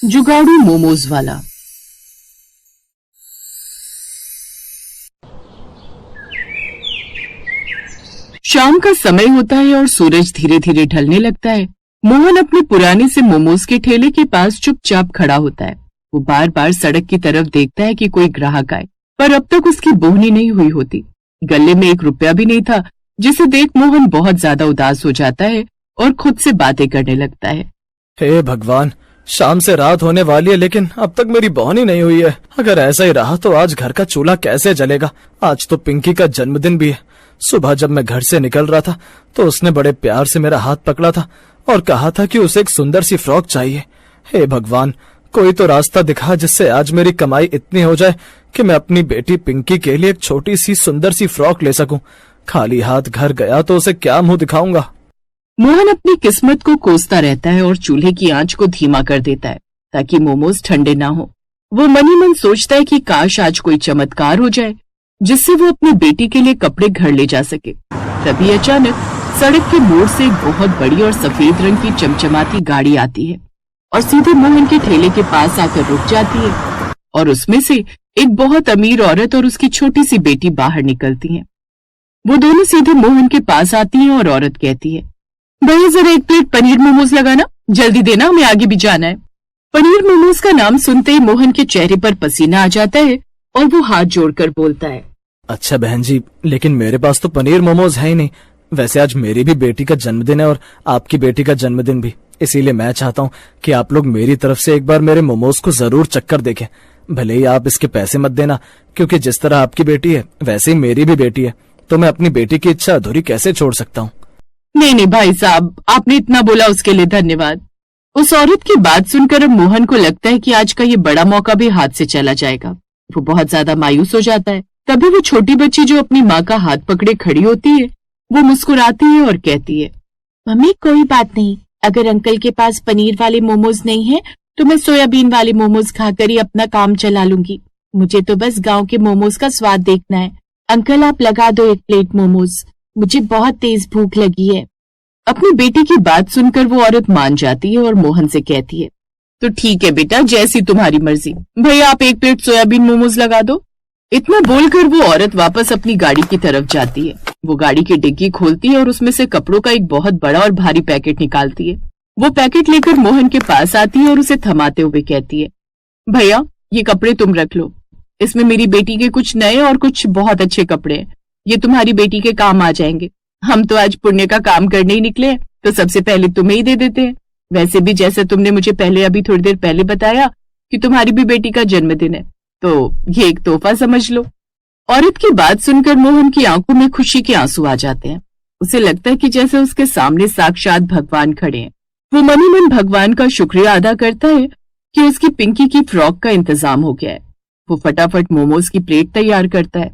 जुगाड़ू मोमोज वाला। शाम का समय होता है और सूरज धीरे धीरे ढलने लगता है। मोहन अपने पुराने से मोमोज के ठेले के पास चुपचाप खड़ा होता है। वो बार बार सड़क की तरफ देखता है कि कोई ग्राहक आए, पर अब तक उसकी बोहनी नहीं हुई होती। गले में 1 रुपया भी नहीं था, जिसे देख मोहन बहुत ज्यादा उदास हो जाता है और खुद से बातें करने लगता है। हे भगवान, शाम से रात होने वाली है लेकिन अब तक मेरी बोहनी नहीं हुई है। अगर ऐसा ही रहा तो आज घर का चूल्हा कैसे जलेगा। आज तो पिंकी का जन्मदिन भी है। सुबह जब मैं घर से निकल रहा था तो उसने बड़े प्यार से मेरा हाथ पकड़ा था और कहा था कि उसे एक सुंदर सी फ्रॉक चाहिए। हे भगवान, कोई तो रास्ता दिखा जिससे आज मेरी कमाई इतनी हो जाए कि मैं अपनी बेटी पिंकी के लिए एक छोटी सी सुंदर सी फ्रॉक ले सकूं। खाली हाथ घर गया तो उसे क्या मुंह दिखाऊंगा। मोहन अपनी किस्मत को कोसता रहता है और चूल्हे की आंच को धीमा कर देता है ताकि मोमोज ठंडे ना हो। वो मन ही मन सोचता है कि काश आज कोई चमत्कार हो जाए जिससे वो अपनी बेटी के लिए कपड़े घर ले जा सके। तभी अचानक सड़क के मोड़ से एक बहुत बड़ी और सफेद रंग की चमचमाती गाड़ी आती है और सीधे मोहन के ठेले के पास आकर रुक जाती है और उसमें से एक बहुत अमीर औरत और उसकी छोटी सी बेटी बाहर निकलती हैं। वो दोनों सीधे मोहन के पास आती हैं और औरत कहती है, भैया जरा 1 प्लेट पनीर मोमोज लगाना, जल्दी देना, हमें आगे भी जाना है। पनीर मोमोज का नाम सुनते ही मोहन के चेहरे पर पसीना आ जाता है और वो हाथ जोड़कर बोलता है, अच्छा बहन जी, लेकिन मेरे पास तो पनीर मोमोज है ही नहीं। वैसे आज मेरी भी बेटी का जन्मदिन है और आपकी बेटी का जन्मदिन भी, इसीलिए मैं चाहता हूँ कि आप लोग मेरी तरफ से एक बार मेरे मोमोज को जरूर चक्कर देखें। भले ही आप इसके पैसे मत देना, क्योंकि जिस तरह आपकी बेटी है वैसे ही मेरी भी बेटी है, तो मैं अपनी बेटी की इच्छा अधूरी कैसे छोड़ सकता हूँ। नहीं भाई साहब, आपने इतना बोला उसके लिए धन्यवाद। उस औरत की बात सुनकर अब मोहन को लगता है कि आज का ये बड़ा मौका भी हाथ से चला जाएगा। वो बहुत ज्यादा मायूस हो जाता है। तभी वो छोटी बच्ची जो अपनी माँ का हाथ पकड़े खड़ी होती है, वो मुस्कुराती है और कहती है, मम्मी कोई बात नहीं, अगर अंकल के पास पनीर वाले मोमोज नहीं है तो मैं सोयाबीन वाले मोमोज खाकर ही अपना काम चला लूंगी। मुझे तो बस गांव के मोमोज का स्वाद देखना है। अंकल आप लगा दो 1 प्लेट मोमोज, मुझे बहुत तेज भूख लगी है। अपनी बेटी की बात सुनकर वो औरत मान जाती है और मोहन से कहती है, तो ठीक है बेटा, जैसी तुम्हारी मर्जी, भैया आप 1 प्लेट सोयाबीन मोमोज लगा दो। इतना बोलकर वो औरत वापस अपनी गाड़ी की तरफ जाती है। वो गाड़ी की डिग्गी खोलती है और उसमें से कपड़ों का एक बहुत बड़ा और भारी पैकेट निकालती है। वो पैकेट लेकर मोहन के पास आती है और उसे थमाते हुए कहती है, भैया ये कपड़े तुम रख लो, इसमें मेरी बेटी के कुछ नए और कुछ बहुत अच्छे कपड़े हैं, ये तुम्हारी बेटी के काम आ जाएंगे। हम तो आज पुण्य का काम करने ही निकले हैं, तो सबसे पहले तुम्हें ही दे देते हैं। वैसे भी जैसे तुमने मुझे पहले अभी थोड़ी देर पहले बताया कि तुम्हारी भी बेटी का जन्मदिन है, तो ये एक तोहफा समझ लो। औरत की बात सुनकर मोहन की आंखों में खुशी के आंसू आ जाते हैं। उसे लगता है कि जैसे उसके सामने साक्षात भगवान खड़े हैं। वो मन ही मन भगवान का शुक्रिया अदा करता है कि उसकी पिंकी की फ्रॉक का इंतजाम हो गया है। वो फटाफट मोमोज की प्लेट तैयार करता है।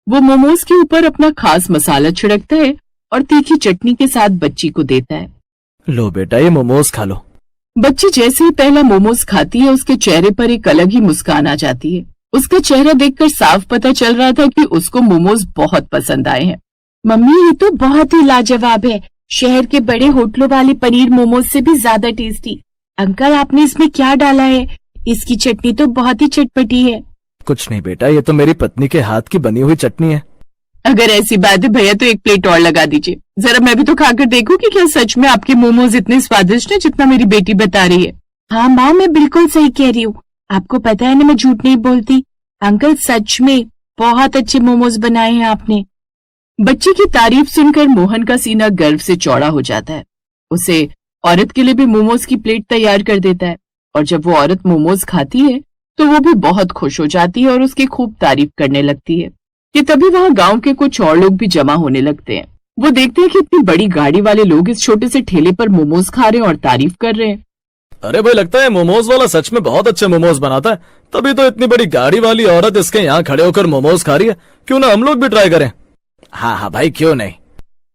वो मोमोज के ऊपर अपना खास मसाला छिड़कता है और तीखी चटनी के साथ बच्ची को देता है। लो बेटा, ये मोमोज खा लो। बच्ची जैसे ही पहला मोमोज खाती है, उसके चेहरे पर एक अलग ही मुस्कान आ जाती है। उसका चेहरा देखकर साफ पता चल रहा था कि उसको मोमोज बहुत पसंद आए हैं। मम्मी ये तो बहुत ही लाजवाब है, शहर के बड़े होटलों वाले पनीर मोमोज से भी ज्यादा टेस्टी। अंकल आपने इसमें क्या डाला है? इसकी चटनी तो बहुत ही चटपटी है। कुछ नहीं बेटा, ये तो मेरी पत्नी के हाथ की बनी हुई चटनी है। अगर ऐसी बात है भैया तो 1 प्लेट और लगा दीजिए, जरा मैं भी तो खाकर देखूं कि क्या सच में आपके मोमोज इतने स्वादिष्ट हैं जितना मेरी बेटी बता रही है। हाँ माँ, मैं बिल्कुल सही कह रही हूँ, आपको पता है ना मैं झूठ नहीं बोलती। अंकल सच में बहुत अच्छे मोमोज बनाए हैं आपने। बच्ची की तारीफ सुनकर मोहन का सीना गर्व से चौड़ा हो जाता है। उसे औरत के लिए भी मोमोज की प्लेट तैयार कर देता है और जब वो औरत मोमोज खाती है तो वो भी बहुत खुश हो जाती है और उसकी खूब तारीफ करने लगती है कि तभी वहाँ गांव के कुछ और लोग भी जमा होने लगते हैं। वो देखते हैं कि इतनी बड़ी गाड़ी वाले लोग इस छोटे से ठेले पर मोमोज खा रहे हैं और तारीफ कर रहे हैं। अरे भाई, लगता है मोमोज वाला सच में बहुत अच्छे मोमोज बनाता है, तभी तो इतनी बड़ी गाड़ी वाली औरत इसके यहाँ खड़े होकर मोमोज खा रही है। क्यों ना हम लोग भी ट्राई करें। हाँ हाँ भाई, क्यों नहीं।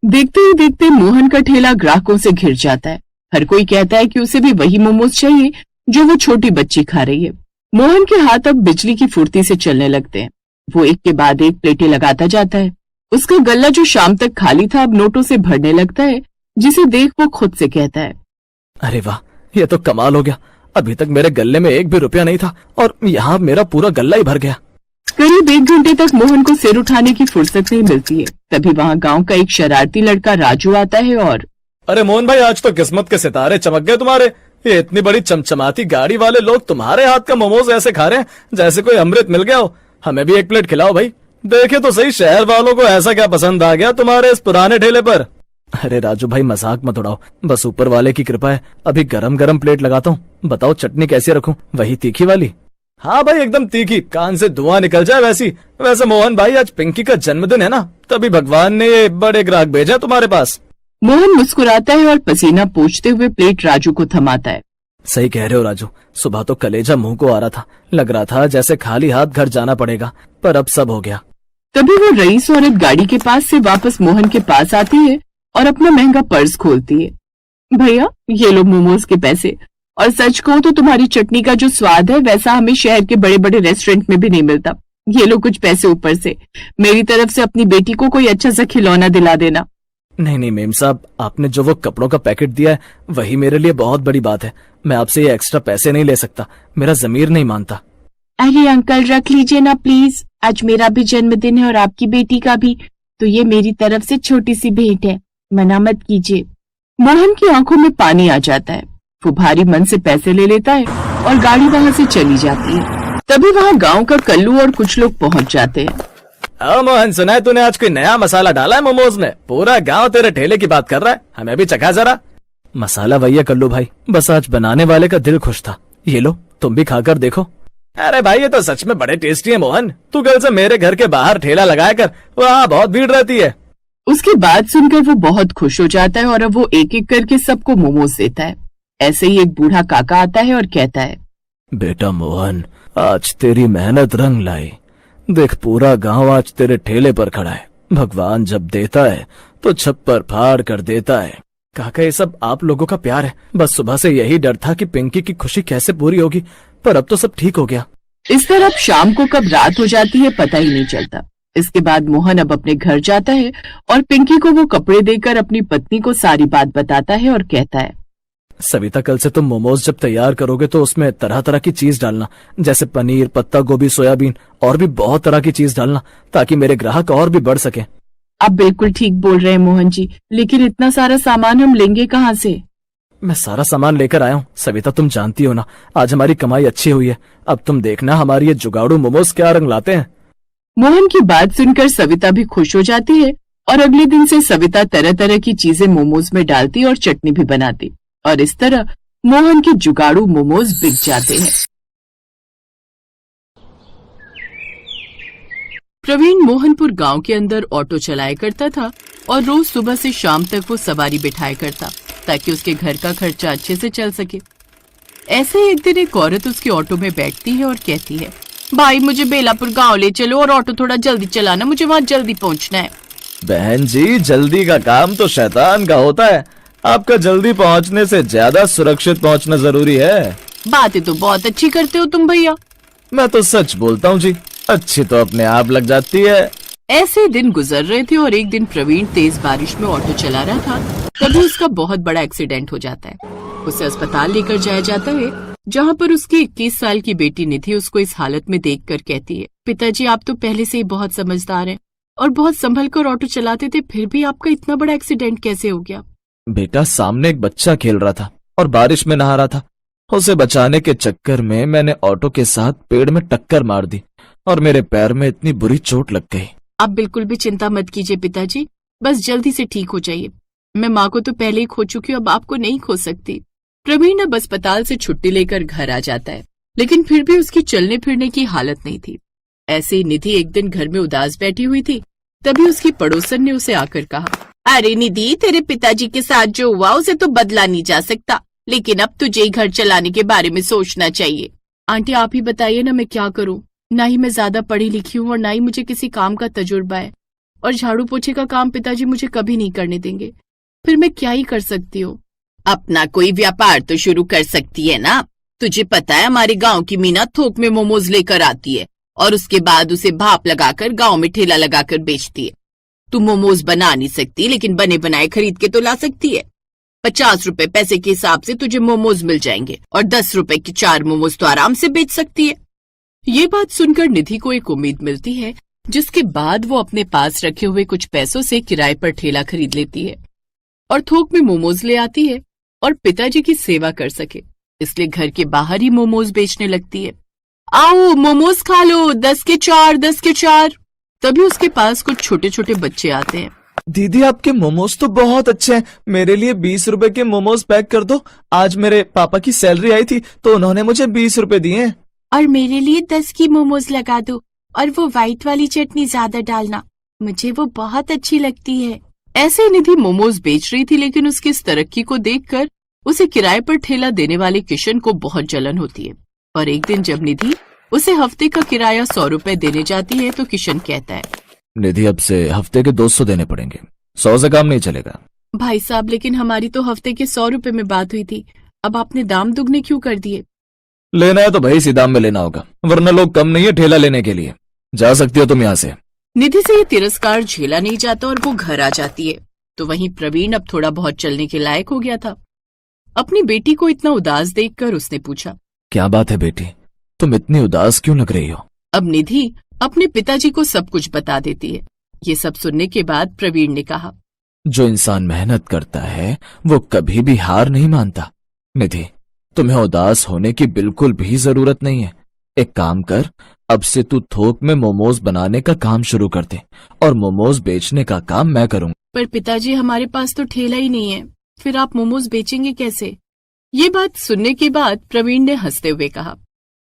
देखते ही देखते मोहन का ठेला ग्राहकों से घिर जाता है। हर कोई कहता है कि उसे भी वही मोमोज चाहिए जो वो छोटी बच्ची खा रही है। मोहन के हाथ अब बिजली की फुर्ती से चलने लगते हैं। वो एक के बाद एक प्लेटें लगाता जाता है। उसका गल्ला जो शाम तक खाली था अब नोटों से भरने लगता है, जिसे देख वो खुद से कहता है, अरे वाह, ये तो कमाल हो गया। अभी तक मेरे गल्ले में 1 भी रुपया नहीं था और यहाँ मेरा पूरा गल्ला ही भर गया। करीब 1 घंटे तक मोहन को सिर उठाने की फुर्सत नहीं मिलती है। तभी वहाँ गांव का एक शरारती लड़का राजू आता है और अरे मोहन भाई, आज तो किस्मत के सितारे चमक गए तुम्हारे। ये इतनी बड़ी चमचमाती गाड़ी वाले लोग तुम्हारे हाथ का मोमोज ऐसे खा रहे हैं जैसे कोई अमृत मिल गया हो। हमें भी 1 प्लेट खिलाओ भाई। देखे तो सही, शहर वालों को ऐसा क्या पसंद आ गया तुम्हारे इस पुराने ठेले पर। अरे राजू भाई, मजाक मत उड़ाओ, बस ऊपर वाले की कृपा है। अभी गरम गरम प्लेट लगाता हूँ। बताओ चटनी कैसी रखूं? वही तीखी वाली? हाँ भाई, एकदम तीखी, कान से धुआं निकल जाए वैसी। वैसे मोहन भाई, आज पिंकी का जन्मदिन है ना, तभी भगवान ने ये बड़े ग्राहक भेजा तुम्हारे पास। मोहन मुस्कुराता है और पसीना पोंछते हुए प्लेट राजू को थमाता है। सही कह रहे हो राजू, सुबह तो कलेजा मुंह को आ रहा था। लग रहा था जैसे खाली हाथ घर जाना पड़ेगा, पर अब सब हो गया। तभी वो रईस औरत गाड़ी के पास से वापस मोहन के पास आती है और अपना महंगा पर्स खोलती है। भैया, ये लो मोमोज के पैसे। और सच कहूं तो तुम्हारी चटनी का जो स्वाद है वैसा हमें शहर के बड़े बड़े रेस्टोरेंट में भी नहीं मिलता। ये लो कुछ पैसे ऊपर से। मेरी तरफ से अपनी बेटी को कोई अच्छा सा खिलौना दिला देना। नहीं नहीं मेम साहब, आपने जो वो कपड़ों का पैकेट दिया है वही मेरे लिए बहुत बड़ी बात है। मैं आपसे ये एक्स्ट्रा पैसे नहीं ले सकता, मेरा जमीर नहीं मानता। अरे अंकल, रख लीजिए ना प्लीज। आज मेरा भी जन्मदिन है और आपकी बेटी का भी, तो ये मेरी तरफ से छोटी सी भेंट है, मना मत कीजिए। मोहन की आंखों में पानी आ जाता है। वो भारी मन से पैसे ले लेता है और गाड़ी वहाँ से चली जाती है। तभी वहाँ गांव का कल्लू और कुछ लोग पहुँच जाते हैं। मोहन, सुना है तूने आज कोई नया मसाला डाला है मोमोज में? पूरा गांव तेरे ठेले की बात कर रहा है, हमें भी चखा जरा। मसाला वही है कल्लू भाई, बस आज बनाने वाले का दिल खुश था। ये लो, तुम भी खाकर देखो। अरे भाई, ये तो सच में बड़े टेस्टी है मोहन। तू कल से मेरे घर के बाहर ठेला लगाया कर, वहाँ बहुत भीड़ रहती है। उसकी बात सुनकर वो बहुत खुश हो जाता है और अब वो एक एक करके सबको मोमोज देता है। ऐसे ही एक बूढ़ा काका आता है और कहता है, बेटा मोहन, आज तेरी मेहनत रंग लाई। देख, पूरा गांव आज तेरे ठेले पर खड़ा है। भगवान जब देता है तो छप्पर फाड़ कर देता है। काका, ये सब आप लोगों का प्यार है। बस सुबह से यही डर था कि पिंकी की खुशी कैसे पूरी होगी, पर अब तो सब ठीक हो गया। इस तरह शाम को कब रात हो जाती है पता ही नहीं चलता। इसके बाद मोहन अब अपने घर जाता है और पिंकी को वो कपड़े देकर अपनी पत्नी को सारी बात बताता है और कहता है, सविता, कल से तुम मोमोज जब तैयार करोगे तो उसमें तरह तरह की चीज डालना, जैसे पनीर, पत्ता गोभी, सोयाबीन और भी बहुत तरह की चीज डालना, ताकि मेरे ग्राहक और भी बढ़ सके। आप बिल्कुल ठीक बोल रहे हैं मोहन जी, लेकिन इतना सारा सामान हम लेंगे कहाँ से? मैं सारा सामान लेकर आया हूँ सविता, तुम जानती हो ना, आज हमारी कमाई अच्छी हुई है। अब तुम देखना हमारी ये जुगाड़ू मोमोज क्या रंग लाते हैं। मोहन की बात सुनकर सविता भी खुश हो जाती है और अगले दिन से सविता तरह तरह की चीजें मोमोज में डालती और चटनी भी बनाती और इस तरह मोहन के जुगाड़ू मोमोज बिक जाते हैं। प्रवीण मोहनपुर गांव के अंदर ऑटो चलाया करता था और रोज सुबह से शाम तक वो सवारी बिठाया करता ताकि उसके घर का खर्चा अच्छे से चल सके। ऐसे ही एक दिन एक औरत उसके ऑटो में बैठती है और कहती है, भाई मुझे बेलापुर गांव ले चलो और ऑटो थोड़ा जल्दी चलाना, मुझे वहाँ जल्दी पहुँचना है। बहन जी, जल्दी का काम तो शैतान का होता है। आपका जल्दी पहुंचने से ज्यादा सुरक्षित पहुंचना जरूरी है। बातें तो बहुत अच्छी करते हो तुम भैया। मैं तो सच बोलता हूँ जी, अच्छी तो अपने आप लग जाती है। ऐसे दिन गुजर रहे थे और एक दिन प्रवीण तेज बारिश में ऑटो चला रहा था, तभी उसका बहुत बड़ा एक्सीडेंट हो जाता है। उसे अस्पताल लेकर जाया जाता है, जहाँ पर उसकी 21 साल की बेटी निधि उसको इस हालत में देखकर कहती है, पिताजी आप तो पहले से ही बहुत समझदार हैं और बहुत संभल कर ऑटो चलाते थे, फिर भी आपका इतना बड़ा एक्सीडेंट कैसे हो गया? बेटा, सामने एक बच्चा खेल रहा था और बारिश में नहा रहा था। उसे बचाने के चक्कर में मैंने ऑटो के साथ पेड़ में टक्कर मार दी और मेरे पैर में इतनी बुरी चोट लग गई। आप बिल्कुल भी चिंता मत कीजिए पिताजी, बस जल्दी से ठीक हो जाइए। मैं माँ को तो पहले ही खो चुकी हूँ, अब आपको नहीं खो सकती। प्रवीण अब अस्पताल से छुट्टी लेकर घर आ जाता है, लेकिन फिर भी उसकी चलने फिरने की हालत नहीं थी। ऐसे ही निधि एक दिन घर में उदास बैठी हुई थी, तभी उसकी पड़ोसन ने उसे आकर कहा, अरे निधि, तेरे पिताजी के साथ जो हुआ उसे तो बदला नहीं जा सकता, लेकिन अब तुझे घर चलाने के बारे में सोचना चाहिए। आंटी आप ही बताइए ना मैं क्या करूं, ना ही मैं ज्यादा पढ़ी लिखी हूँ और ना ही मुझे किसी काम का तजुर्बा है, और झाड़ू पोछे का काम पिताजी मुझे कभी नहीं करने देंगे। फिर मैं क्या ही कर सकती हूँ? अपना कोई व्यापार तो शुरू कर सकती है ना। तुझे पता है हमारे गांव की मीना थोक में मोमोज लेकर आती है और उसके बाद उसे भाप लगाकर गांव में ठेला लगाकर बेचती है। तू मोमोज बना नहीं सकती, लेकिन बने बनाए खरीद के तो ला सकती है। ₹50 पैसे के हिसाब से तुझे मोमोज मिल जाएंगे और ₹10 के 4 मोमोज तो आराम से बेच सकती है। ये बात सुनकर निधि को एक उम्मीद मिलती है, जिसके बाद वो अपने पास रखे हुए कुछ पैसों से किराए पर ठेला खरीद लेती है और थोक में मोमोज ले आती है और पिताजी की सेवा कर सके, इसलिए घर के बाहर ही मोमोज बेचने लगती है। आओ मोमोज खा लो, 10 के 4, 10 के 4। तभी उसके पास कुछ छोटे छोटे बच्चे आते हैं। दीदी आपके मोमोज तो बहुत अच्छे हैं, मेरे लिए 20 रुपए के मोमोज पैक कर दो। आज मेरे पापा की सैलरी आई थी तो उन्होंने मुझे 20 रुपए दिए हैं। और मेरे लिए 10 की मोमोज लगा दो और वो व्हाइट वाली चटनी ज्यादा डालना, मुझे वो बहुत अच्छी लगती है। ऐसे ही निधि मोमोज बेच रही थी, लेकिन उसकी इस तरक्की को देखकर उसे किराए पर ठेला देने वाले किशन को बहुत जलन होती है। और एक दिन जब निधि उसे हफ्ते का किराया 100 रुपए देने जाती है तो किशन कहता है, निधि अब से हफ्ते के 200 देने पड़ेंगे, 100 से काम नहीं चलेगा। भाई साहब लेकिन हमारी तो हफ्ते के 100 रुपए में बात हुई थी, अब आपने दाम दुगने क्यों कर दिए? लेना है तो भाई इसी दाम में लेना होगा, वरना लोग कम नहीं है ठेला लेने के लिए। जा सकती हो तुम यहाँ से। निधि से ये तिरस्कार झेला नहीं जाता और वो घर आ जाती है। तो वहीं प्रवीण अब थोड़ा बहुत चलने के लायक हो गया था। अपनी बेटी को इतना उदास देखकर उसने पूछा, क्या बात है बेटी, तुम इतनी उदास क्यों लग रही हो? अब निधि अपने पिताजी को सब कुछ बता देती है। ये सब सुनने के बाद प्रवीण ने कहा, जो इंसान मेहनत करता है वो कभी भी हार नहीं मानता। निधि तुम्हें उदास होने की बिल्कुल भी जरूरत नहीं है। एक काम कर, अब से तू थोक में मोमोज बनाने का काम शुरू कर दे और मोमोज बेचने का काम मैं करूंगा। पर पिताजी हमारे पास तो ठेला ही नहीं है, फिर आप मोमोज बेचेंगे कैसे? ये बात सुनने के बाद प्रवीण ने हंसते हुए कहा,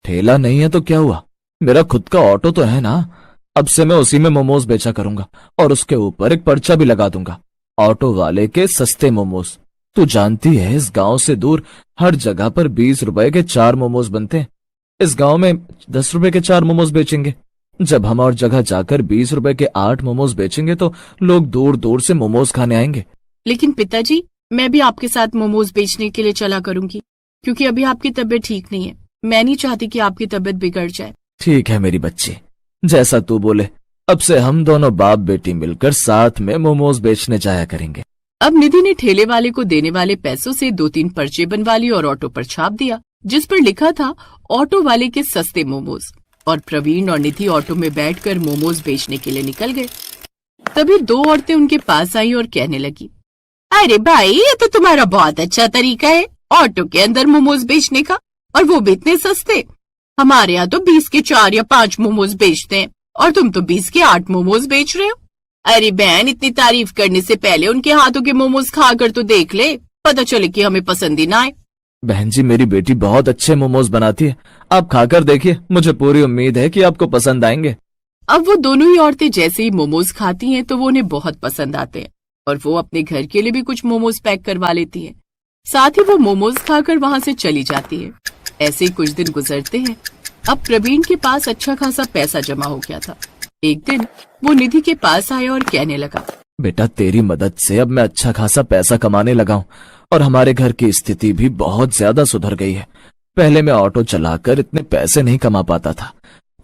ठेला नहीं है तो क्या हुआ, मेरा खुद का ऑटो तो है ना। अब से मैं उसी में मोमोज बेचा करूंगा और उसके ऊपर एक पर्चा भी लगा दूंगा, ऑटो वाले के सस्ते मोमोज। तू जानती है इस गांव से दूर हर जगह पर 20 रुपए के 4 मोमोज बनते हैं। इस गांव में 10 रुपए के 4 मोमोज बेचेंगे। जब हम और जगह जाकर 20 रुपए के 8 मोमोज बेचेंगे तो लोग दूर दूर से मोमोज खाने आएंगे। लेकिन पिताजी मैं भी आपके साथ मोमोज बेचने के लिए चला करूंगी, क्योंकि अभी आपकी तबीयत ठीक नहीं है। मैं नहीं चाहती कि आपकी तबीयत बिगड़ जाए। ठीक है मेरी बच्ची, जैसा तू बोले। अब से हम दोनों बाप बेटी मिलकर साथ में मोमोज बेचने जाया करेंगे। अब निधि ने ठेले वाले को देने वाले पैसों से 2-3 पर्चे बनवा लिए और ऑटो पर छाप दिया, जिस पर लिखा था ऑटो वाले के सस्ते मोमोज। और प्रवीण और निधि ऑटो में बैठकर मोमोज बेचने के लिए निकल गए। तभी 2 औरतें उनके पास आई और कहने लगी, अरे भाई ये तो तुम्हारा बहुत अच्छा तरीका है ऑटो के अंदर मोमोज बेचने का, और वो भी इतने सस्ते। हमारे यहाँ तो 20 के 4 या 5 मोमोज बेचते हैं और तुम तो 20 के 8 मोमोज बेच रहे हो। अरे बहन, इतनी तारीफ करने से पहले उनके हाथों के मोमोज खाकर तो देख ले, पता चले कि हमें पसंद ही ना आए। बहन जी मेरी बेटी बहुत अच्छे मोमोज बनाती है, आप खाकर देखिए, मुझे पूरी उम्मीद है कि आपको पसंद आएंगे। अब वो दोनों ही औरतें जैसे ही मोमोज खाती हैं तो वो उन्हें बहुत पसंद आते हैं और वो अपने घर के लिए भी कुछ मोमोज पैक करवा लेती हैं। साथ ही वो मोमोज खाकर वहाँ से चली जाती है। ऐसे ही कुछ दिन गुजरते हैं। अब प्रवीण के पास अच्छा खासा पैसा जमा हो गया था। एक दिन वो निधि के पास आया और कहने लगा, बेटा तेरी मदद से अब मैं अच्छा खासा पैसा कमाने लगा हूँ और हमारे घर की स्थिति भी बहुत ज्यादा सुधर गई है। पहले मैं ऑटो चलाकर इतने पैसे नहीं कमा पाता था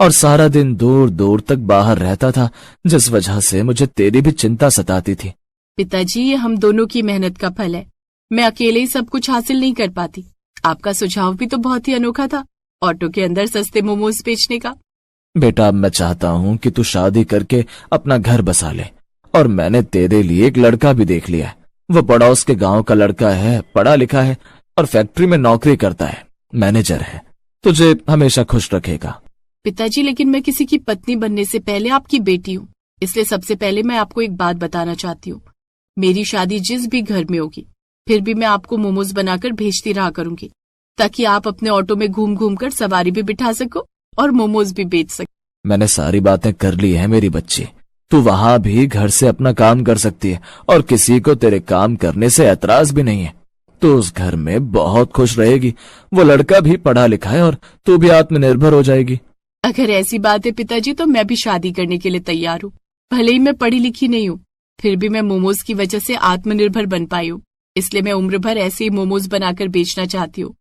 और सारा दिन दूर दूर तक बाहर रहता था, जिस वजह से मुझे तेरी भी चिंता सताती थी। पिताजी ये हम दोनों की मेहनत का फल है, मैं अकेले ही सब कुछ हासिल नहीं कर पाती। आपका सुझाव भी तो बहुत ही अनोखा था, ऑटो के अंदर सस्ते मोमोज बेचने का। बेटा अब मैं चाहता हूँ कि तू शादी करके अपना घर बसा ले और मैंने तेरे लिए एक लड़का भी देख लिया है। वो पड़ोस के गांव का लड़का है, पढ़ा लिखा है और फैक्ट्री में नौकरी करता है, मैनेजर है, तुझे हमेशा खुश रखेगा। पिताजी लेकिन मैं किसी की पत्नी बनने से पहले आपकी बेटी हूँ, इसलिए सबसे पहले मैं आपको एक बात बताना चाहती हूँ। मेरी शादी जिस भी घर में होगी फिर भी मैं आपको मोमोज बनाकर भेजती रहा करूंगी, ताकि आप अपने ऑटो में घूम घूम कर सवारी भी बिठा सको और मोमोज भी बेच सको। मैंने सारी बातें कर ली है मेरी बच्ची, तू वहां भी घर से अपना काम कर सकती है और किसी को तेरे काम करने से ऐतराज भी नहीं है। तू उस घर में बहुत खुश रहेगी, वो लड़का भी पढ़ा लिखा है और तू भी आत्मनिर्भर हो जाएगी। अगर ऐसी बात है पिताजी तो मैं भी शादी करने के लिए तैयार हूँ। भले ही मैं पढ़ी लिखी नहीं हूँ, फिर भी मैं मोमोज की वजह से आत्मनिर्भर बन पाई हूँ, इसलिए मैं उम्र भर ऐसे ही मोमोज बनाकर बेचना चाहती हूँ,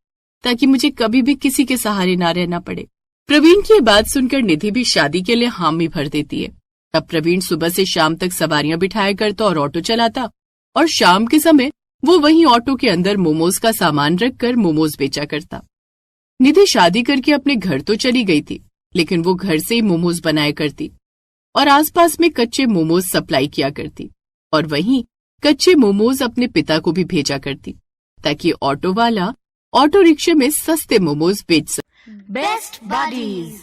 ताकि मुझे कभी भी किसी के सहारे ना रहना पड़े। प्रवीण की बात सुनकर निधि भी शादी के लिए हामी भर देती है। अब प्रवीण सुबह से शाम तक सवारियां बिठाया करता और ऑटो चलाता और शाम के समय वो वहीं ऑटो के अंदर मोमोज का सामान रखकर मोमोज बेचा करता। निधि शादी करके अपने घर तो चली गई थी, लेकिन वो घर से ही मोमोज बनाया करती और आसपास में कच्चे मोमोज सप्लाई किया करती और वहीं कच्चे मोमोज अपने पिता को भी भेजा करती ताकि ऑटो वाला ऑटो रिक्शे में सस्ते मोमोज बेच सके। Best buddies.